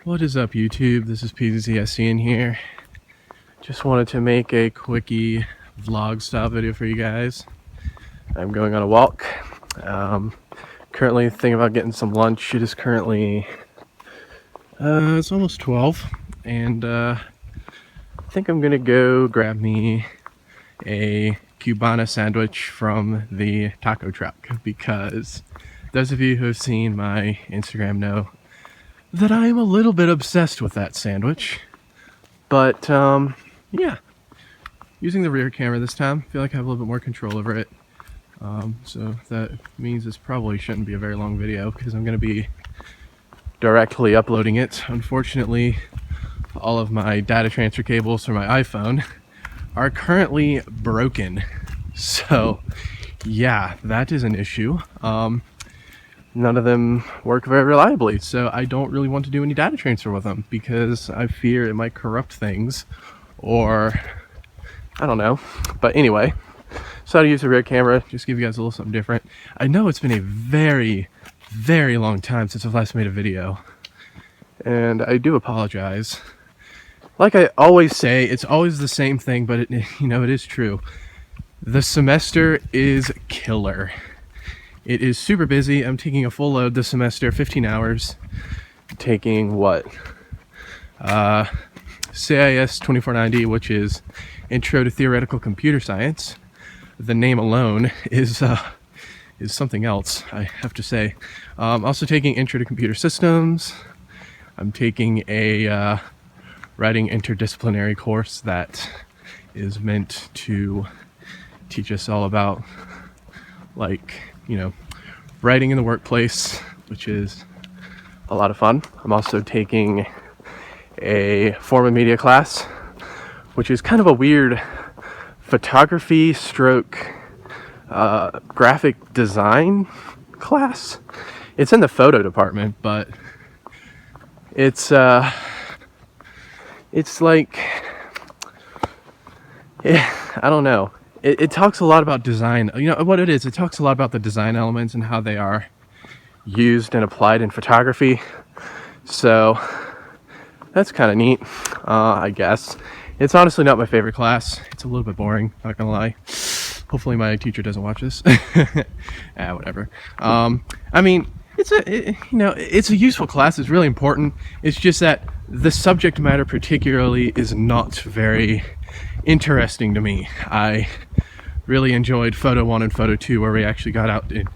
What is up, YouTube? This is PZSC in here. Just wanted to make a quickie vlog style video for you guys. I'm going on a walk. Currently thinking about getting some lunch. It is currently it's almost 12, and I think I'm gonna go grab me a Cubana sandwich from the taco truck, because those of you who have seen my Instagram know that I am a little bit obsessed with that sandwich. But yeah, using the rear camera this time, I feel like I have a little bit more control over it. So that means this probably shouldn't be a very long video, because I'm going to be directly uploading it. Unfortunately, all of my data transfer cables for my iPhone are currently broken. So yeah, that is an issue. None of them work very reliably, so I don't really want to do any data transfer with them, because I fear it might corrupt things, or I don't know. But anyway, so how to use a rear camera, just give you guys a little something different. I know it's been a very, very long time since I've last made a video, and I do apologize. Like I always say, it's always the same thing, but it is true. The semester is killer. It is super busy. I'm taking a full load this semester, 15 hours. Taking what? CIS 2490, which is Intro to Theoretical Computer Science. The name alone is something else, I have to say. Also taking Intro to Computer Systems. I'm taking a writing interdisciplinary course that is meant to teach us all about, like, writing in the workplace, which is a lot of fun. I'm also taking a form of media class, which is kind of a weird photography stroke graphic design class. It's in the photo department, but it's like, I don't know. It talks a lot about design. You know what it is? It talks a lot about the design elements and how they are used and applied in photography. So that's kind of neat, I guess. It's honestly not my favorite class. It's a little bit boring, not gonna lie. Hopefully my teacher doesn't watch this. Whatever. I mean, it's a useful class. It's really important. It's just that the subject matter particularly is not very interesting to me. I really enjoyed Photo 1 and Photo 2, where we actually got out and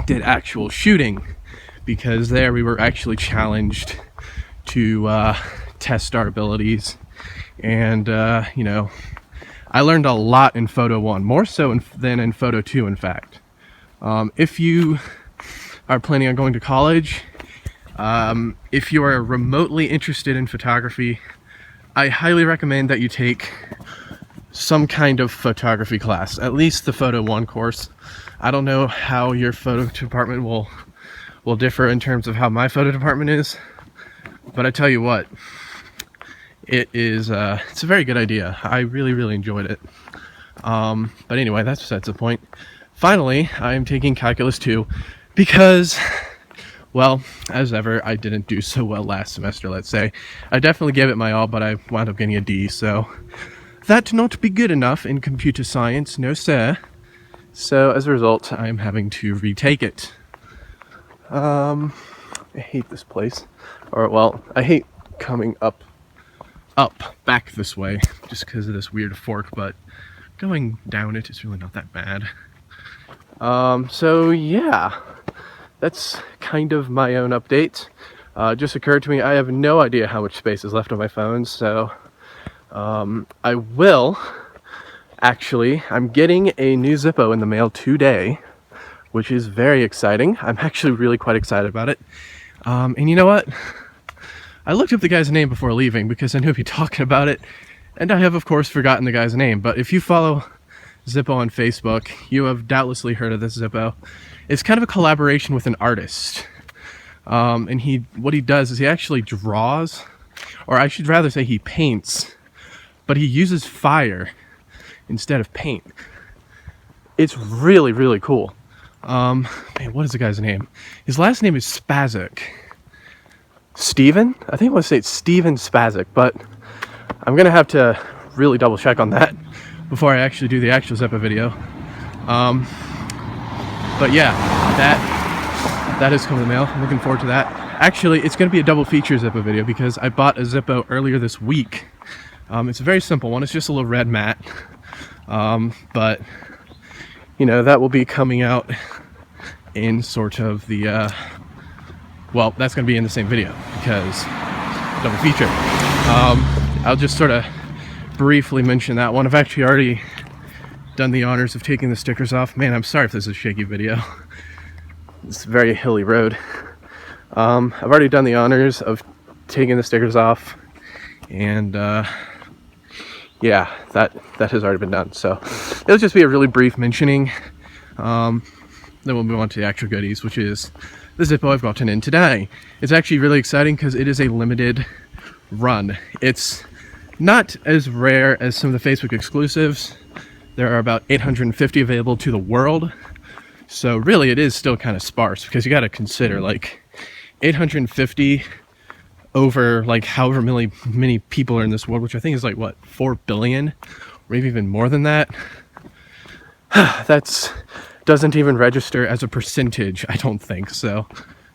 did actual shooting, because there we were actually challenged to test our abilities. And I learned a lot in Photo 1, more so than in Photo 2, in fact. If you are planning on going to college, if you are remotely interested in photography, I highly recommend that you take some kind of photography class, at least the Photo 1 course. I don't know how your photo department will differ in terms of how my photo department is, but I tell you what, it's a very good idea. I really, really enjoyed it. But anyway, that's besides the point. Finally, I am taking Calculus 2 because, well, as ever, I didn't do so well last semester, let's say. I definitely gave it my all, but I wound up getting a D, so that not be good enough in computer science, no sir. So as a result, I'm having to retake it. I hate this place. Or, well, I hate coming up, back this way, just because of this weird fork, but going down it is really not that bad. So yeah, that's kind of my own update. Just occurred to me, I have no idea how much space is left on my phone, so I will actually, I'm getting a new Zippo in the mail today, which is very exciting. I'm actually really quite excited about it. And you know what? I looked up the guy's name before leaving because I knew he'd be talking about it, and I have of course forgotten the guy's name. But if you follow Zippo on Facebook, you have doubtlessly heard of this Zippo. It's kind of a collaboration with an artist. And what he does is he actually draws, or I should rather say he paints, but he uses fire instead of paint. It's really, really cool. Man, what is the guy's name? His last name is Spazek. Steven. I think I want to say it's Steven Spazek, but I'm gonna have to really double check on that before I actually do the actual Zippo video. But yeah, that is coming in the mail. I'm looking forward to that. Actually, it's gonna be a double feature Zippo video because I bought a Zippo earlier this week. It's a very simple one. It's just a little red mat, but you know, that will be coming out in sort of the well, that's going to be in the same video because double feature. I'll just sort of briefly mention that one. I've actually already done the honors of taking the stickers off. Man, I'm sorry if this is a shaky video. It's a very hilly road. I've already done the honors of taking the stickers off, and yeah, that has already been done. So it'll just be a really brief mentioning. Then we'll move on to the actual goodies, which is the Zippo I've gotten in today. It's actually really exciting because it is a limited run. It's not as rare as some of the Facebook exclusives. There are about 850 available to the world. So really it is still kind of sparse because you got to consider like 850 over like however many people are in this world, which I think is like what, 4 billion or maybe even more than that. That's doesn't even register as a percentage, I don't think. So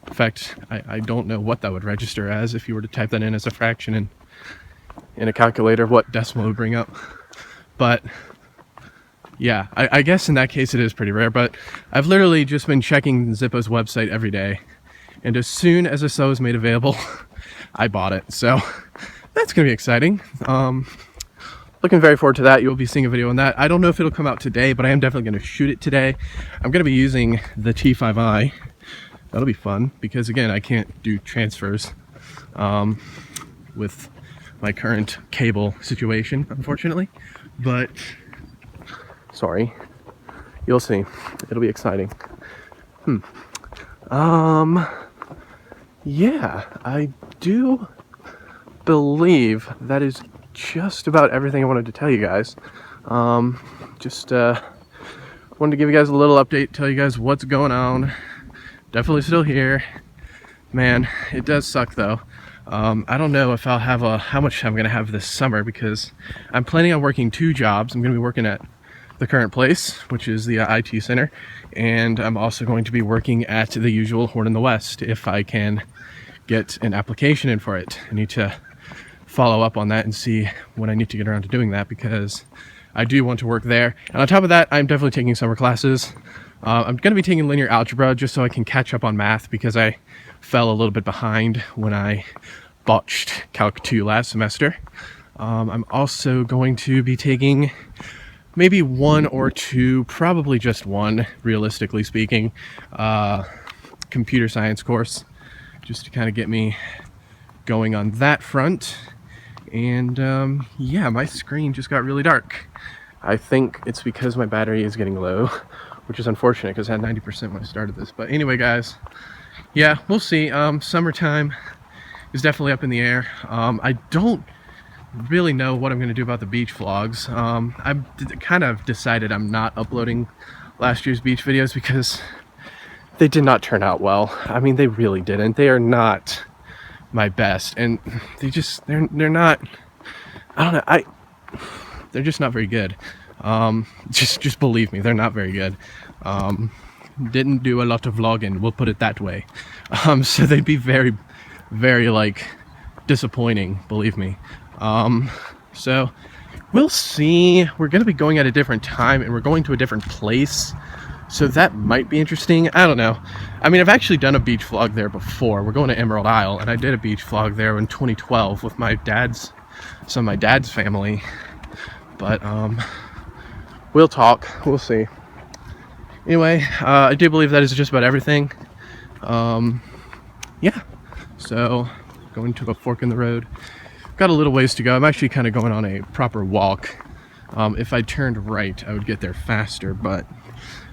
in fact, I don't know what that would register as if you were to type that in as a fraction in a calculator, what decimal it would bring up. But yeah, I guess in that case it is pretty rare, but I've literally just been checking Zippo's website every day, and as soon as a SO is made available, I bought it. So that's gonna be exciting. Looking very forward to that. You'll be seeing a video on that. I don't know if it'll come out today, but I am definitely going to shoot it today. I'm going to be using the T5i. That'll be fun because, again, I can't do transfers with my current cable situation, unfortunately. But, sorry, you'll see. It'll be exciting. Yeah, I do believe that is just about everything I wanted to tell you guys. Just wanted to give you guys a little update, tell you guys what's going on. Definitely still here. Man, it does suck though. I don't know if I'll have how much I'm gonna have this summer because I'm planning on working 2 jobs. I'm gonna be working at the current place, which is the IT center, and I'm also going to be working at the usual Horn in the West if I can get an application in for it. I need to follow up on that and see when I need to get around to doing that because I do want to work there. And on top of that, I'm definitely taking summer classes. I'm going to be taking linear algebra just so I can catch up on math because I fell a little bit behind when I botched Calc 2 last semester. I'm also going to be taking maybe 1 or 2, probably just 1, realistically speaking, computer science course, just to kind of get me going on that front. And yeah, my screen just got really dark. I think it's because my battery is getting low, which is unfortunate because I had 90% when I started this. But anyway, guys, yeah, we'll see. Summertime is definitely up in the air. I don't really know what I'm going to do about the beach vlogs. I've kind of decided I'm not uploading last year's beach videos because they did not turn out well. I mean, they really didn't. They are not my best, and they're not, I don't know, they're just not very good. Just believe me, they're not very good. Didn't do a lot of vlogging, we'll put it that way. So they'd be very, very like disappointing, believe me. So we'll see. We're gonna be going at a different time and we're going to a different place, so that might be interesting. I don't know. I mean, I've actually done a beach vlog there before. We're going to Emerald Isle, and I did a beach vlog there in 2012 with some of my dad's family. But we'll talk. We'll see. Anyway, I do believe that is just about everything. Yeah. So going to a fork in the road. Got a little ways to go. I'm actually kind of going on a proper walk. If I turned right, I would get there faster, but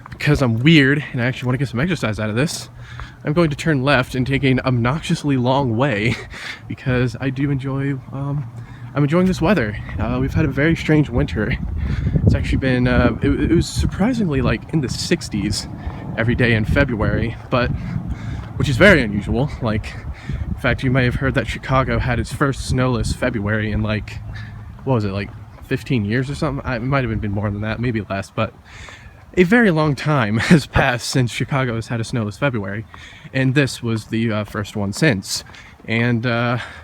because I'm weird and I actually want to get some exercise out of this, I'm going to turn left and take an obnoxiously long way because I do enjoy, I'm enjoying this weather. We've had a very strange winter. It's actually been, it was surprisingly like in the 60s every day in February, but which is very unusual. Like, in fact, you may have heard that Chicago had its first snowless February in like, what was it, like 15 years or something? It might have been more than that, maybe less, but a very long time has passed since Chicago has had a snowless February, and this was the first one since. And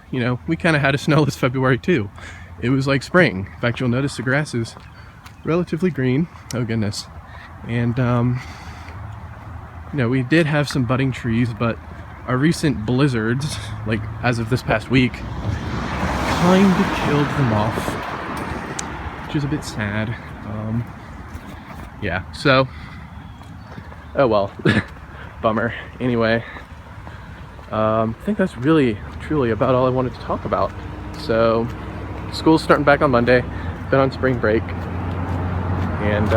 you know, we kind of had a snowless February too. It was like spring. In fact, you'll notice the grass is relatively green. Oh goodness. And you know, we did have some budding trees, but our recent blizzards, like as of this past week, kind of killed them off, which is a bit sad. Yeah, so, oh well, bummer. Anyway, I think that's really, truly about all I wanted to talk about. So, school's starting back on Monday, been on spring break, and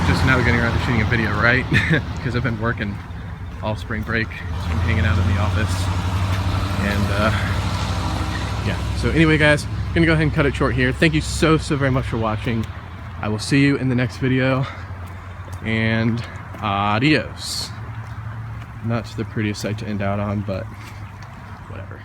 just now getting around to shooting a video, right? Because I've been working all spring break, just been hanging out in the office, and yeah. So anyway, guys, I'm gonna go ahead and cut it short here. Thank you so very much for watching. I will see you in the next video, and adios. Not the prettiest sight to end out on, but whatever.